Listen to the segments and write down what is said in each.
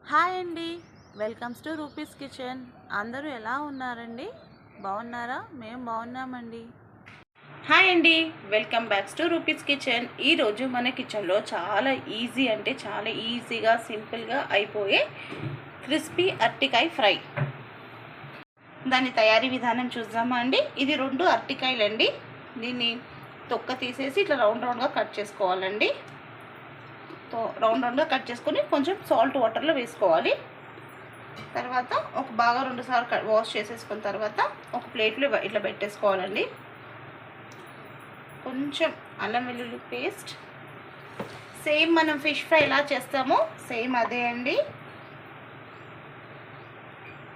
Hi అండి, welcomes to rupees kitchen. అందరూ ఎలా ఉన్నారండి? బాగున్నారా? మేము బాగున్నామండి. హాయ్ అండి, welcome backs to rupees kitchen. ఈరోజు మన కిచెన్లో చాలా ఈజీ అంటే చాలా ఈజీగా సింపుల్గా అయిపోయే క్రిస్పీ అరటికాయ ఫ్రై. దాని తయారీ విధానం చూద్దామా అండి. ఇది 2 అరటికాయలండి. దీన్ని తొక్క తీసేసి ఇట్లా రౌండ్గా కట్ చేసుకోవాలండి. రౌండ్గా కట్ చేసుకొని కొంచెం సాల్ట్ వాటర్లో వేసుకోవాలి. తర్వాత ఒక బాగా 2 సార్లు వాష్ చేసేసుకున్న తర్వాత ఒక ప్లేట్లో ఇట్లా పెట్టేసుకోవాలండి. కొంచెం అల్లం వెల్లుల్లి పేస్ట్, సేమ్ మనం ఫిష్ ఫ్రై ఎలా చేస్తామో సేమ్ అదే అండి.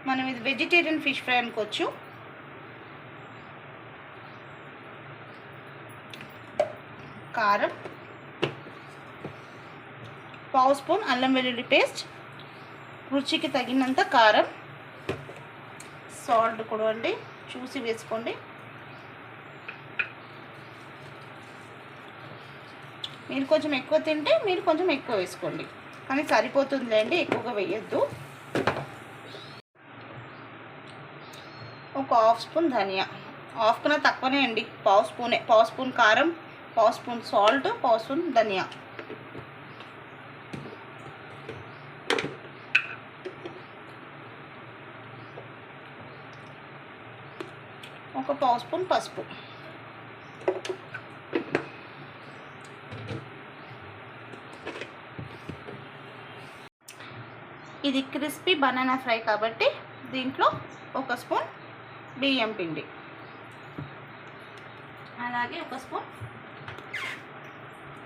మనం ఇది వెజిటేరియన్ ఫిష్ ఫ్రై అనుకోవచ్చు. కారం, పావు స్పూన్ అల్లం వెల్లుల్లి పేస్ట్, రుచికి తగినంత కారం, సాల్ట్ కూడా అండి చూసి వేసుకోండి. మీరు కొంచెం ఎక్కువ తింటే మీరు కొంచెం ఎక్కువ వేసుకోండి, కానీ సరిపోతుందిలేండి, ఎక్కువగా వేయొద్దు. ఒక హాఫ్ స్పూన్ ధనియా, హాఫ్ కన్నా తక్కువనే అండి, పావు స్పూన్ కారం, పావు స్పూన్ సాల్ట్, పావు స్పూన్ ధనియా. ఒక పావు స్పూన్ పసుపు. ఇది క్రిస్పీ బనానా ఫ్రై కాబట్టి దీంట్లో ఒక స్పూన్ బియ్యం పిండి, అలాగే ఒక స్పూన్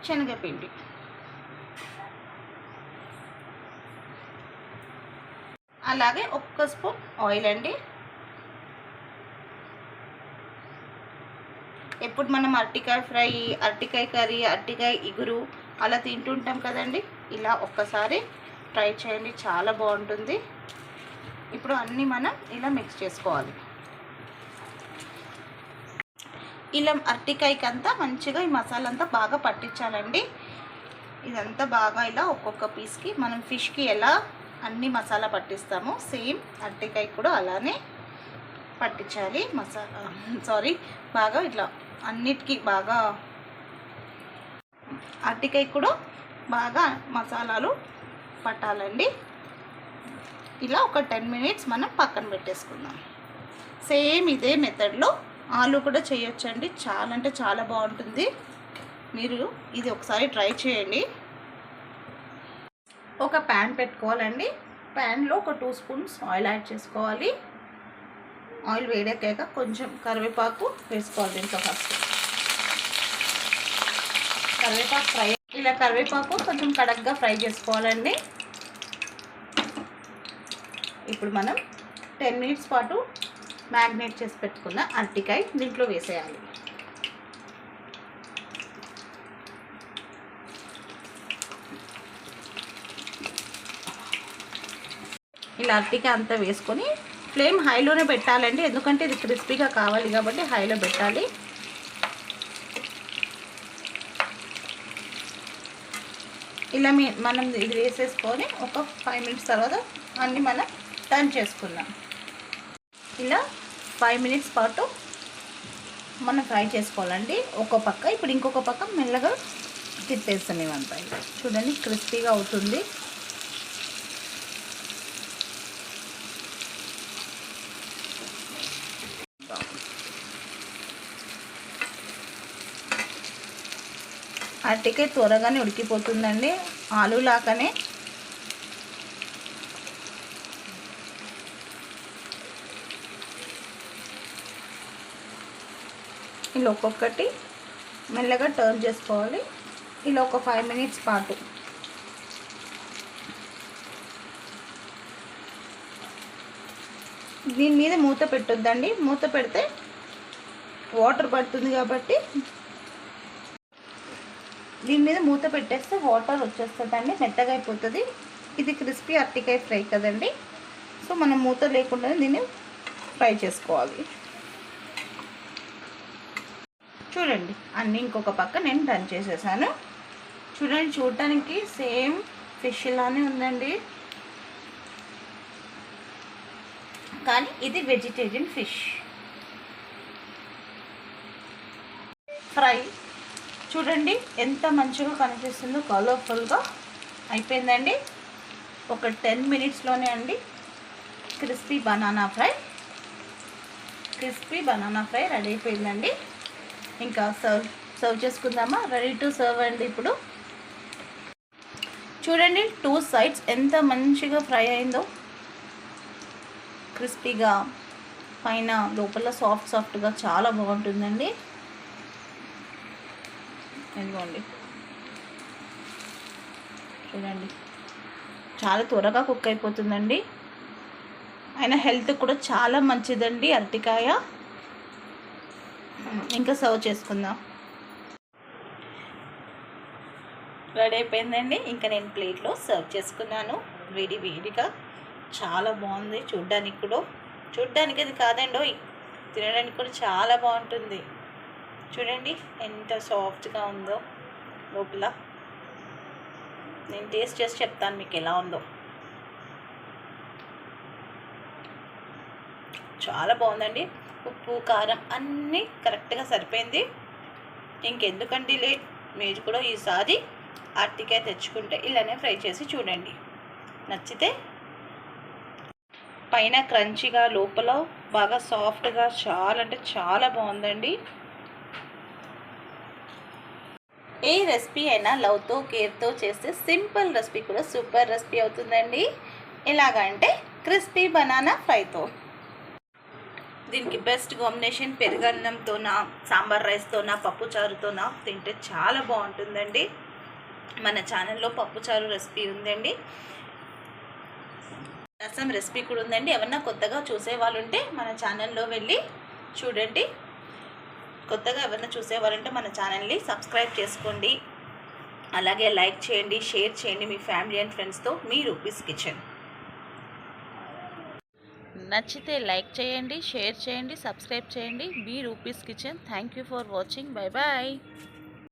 శనగపిండి, అలాగే ఒక్క స్పూన్ ఆయిల్ అండి. ఎప్పుడు మనం అరటికాయ ఫ్రై, అరటికాయ కర్రీ, అరటికాయ ఇగురు అలా తింటుంటాం కదండి. ఇలా ఒక్కసారి ట్రై చేయండి, చాలా బాగుంటుంది. ఇప్పుడు అన్నీ మనం ఇలా మిక్స్ చేసుకోవాలి. ఇలా అరటికాయకి అంతా మంచిగా ఈ మసాలా అంతా బాగా పట్టించాలండి. ఇదంతా బాగా ఇలా ఒక్కొక్క పీస్కి మనం ఫిష్కి ఎలా అన్ని మసాలా పట్టిస్తామో సేమ్ అరటికాయ కూడా అలానే పట్టించాలి. బాగా ఇట్లా అన్నిటికీ బాగా అరటికాయ కూడా బాగా మసాలాలు పట్టాలండి. ఇలా ఒక 10 మినిట్స్ మనం పక్కన పెట్టేసుకుందాం. సేమ్ ఇదే మెథడ్లో ఆలు కూడా చేయొచ్చండి. చాలా అంటే చాలా బాగుంటుంది. మీరు ఇది ఒకసారి ట్రై చేయండి. ఒక ప్యాన్ పెట్టుకోవాలండి. ప్యాన్లో ఒక 2 స్పూన్స్ ఆయిల్ యాడ్ చేసుకోవాలి. ఆయిల్ వేడెక్కాక కొంచెం కరివేపాకు వేసుకోవాలి. దీంట్లో ఫస్ట్ కరివేపాకు ఫ్రై, ఇలా కరివేపాకు కొంచెం కడగ్గా ఫ్రై చేసుకోవాలండి. ఇప్పుడు మనం 10 మినిట్స్ పాటు మ్యారినేట్ చేసి పెట్టుకున్న అరటికాయ దీంట్లో వేసేయాలి. ఇలా అరటికాయ అంతా వేసుకొని ఫ్లేమ్ హైలోనే పెట్టాలండి, ఎందుకంటే ఇది క్రిస్పీగా కావాలి కాబట్టి హైలో పెట్టాలి. ఇలా మనం ఇది వేసేసుకొని ఒక 5 మినిట్స్ తర్వాత అన్నీ మనం టర్న్ చేసుకుందాం. ఇలా 5 మినిట్స్ పాటు మనం ఫ్రై చేసుకోవాలండి ఒక పక్క. ఇప్పుడు ఇంకొక పక్క మెల్లగా తిప్పేస్తాం. ఇవంతా చూడండి క్రిస్పీగా అవుతుంది. అరటికాయ త్వరగానే ఉడికిపోతుందండి, ఆలు లాగానే. ఇలా ఒక్కొక్కటి మెల్లగా టర్న్ చేసుకోవాలి. ఇలా ఒక 5 మినిట్స్ పాటు దీని మీద మూత పెట్టొద్దండి. మూత పెడితే వాటర్ పడుతుంది కాబట్టి దీని మీద మూత పెట్టేస్తే వాటర్ వచ్చేస్తుందండి, మెత్తగా అయిపోతుంది. ఇది క్రిస్పీ అరటికాయ ఫ్రై కదండి, సో మనం మూత లేకుండా దీన్ని ఫ్రై చేసుకోవాలి. చూడండి అన్నీ ఇంకొక పక్క నేను టర్న్ చేసేసాను. చూడండి చూడటానికి సేమ్ ఫిష్ లానే ఉందండి. కానీ ఇది వెజిటేరియన్ ఫిష్ ఫ్రై. చూడండి ఎంత మంచిగా కనిపిస్తుందో, కలర్ఫుల్గా అయిపోయిందండి. ఒక 10 మినిట్స్లోనే అండి క్రిస్పీ బనానా ఫ్రై రెడీ అయిపోయిందండి. ఇంకా సర్వ్ చేసుకుందామా? రెడీ టు సర్వ్ అండి. ఇప్పుడు చూడండి 2 సైడ్స్ ఎంత మంచిగా ఫ్రై అయిందో, క్రిస్పీగా, పైన లోపల సాఫ్ట్గా చాలా బాగుంటుందండి. ఇదిగోండి చూడండి, చాలా త్వరగా కుక్ అయిపోతుందండి. అయినా హెల్త్ కూడా చాలా మంచిదండి అరటికాయ. ఇంకా సర్వ్ చేసుకుందాం. రెడీ అయిపోయిందండి. ఇంకా నేను ప్లేట్లో సర్వ్ చేసుకున్నాను వేడిగా. చాలా బాగుంది చూడ్డానికి అది కాదండి, తినడానికి కూడా చాలా బాగుంటుంది. చూడండి ఎంత సాఫ్ట్గా ఉందో లోపల. నేను టేస్ట్ చేసి చెప్తాను మీకు ఎలా ఉందో. చాలా బాగుందండి. ఉప్పు కారం అన్నీ కరెక్ట్గా సరిపోయింది. ఇంకెందుకంటే లేట్, మీరు కూడా ఈసారి అరటికాయ తెచ్చుకుంటే ఇలానే ఫ్రై చేసి చూడండి. నచ్చితే పైన క్రంచీగా, లోపల బాగా సాఫ్ట్గా, చాలా అంటే చాలా బాగుందండి. ఏ రెసిపీ అయినా లవ్తో, కేర్తో చేస్తే సింపుల్ రెసిపీ కూడా సూపర్ రెసిపీ అవుతుందండి. ఎలాగంటే క్రిస్పీ బనానా ఫ్రైతో. దీనికి బెస్ట్ కాంబినేషన్ పెరుగన్నంతోనా, సాంబార్ రైస్తోనా, పప్పుచారుతోనా తింటే చాలా బాగుంటుందండి. మన ఛానల్లో పప్పుచారు రెసిపీ ఉందండి, రసం రెసిపీ కూడా ఉందండి. ఎవరన్నా కొత్తగా చూసే వాళ్ళు ఉంటే మన ఛానల్లో వెళ్ళి చూడండి. కొత్తగా ఎవరైనా చూసేవారంటే మన ఛానల్ని సబ్స్క్రైబ్ చేసుకోండి. అలాగే లైక్ చేయండి, షేర్ చేయండి మీ ఫ్యామిలీ అండ్ ఫ్రెండ్స్తో. మీ రూపీస్ కిచెన్ నచ్చితే లైక్ చేయండి, షేర్ చేయండి, సబ్స్క్రైబ్ చేయండి. మీ rupees kitchen. Thank you for watching. Bye bye.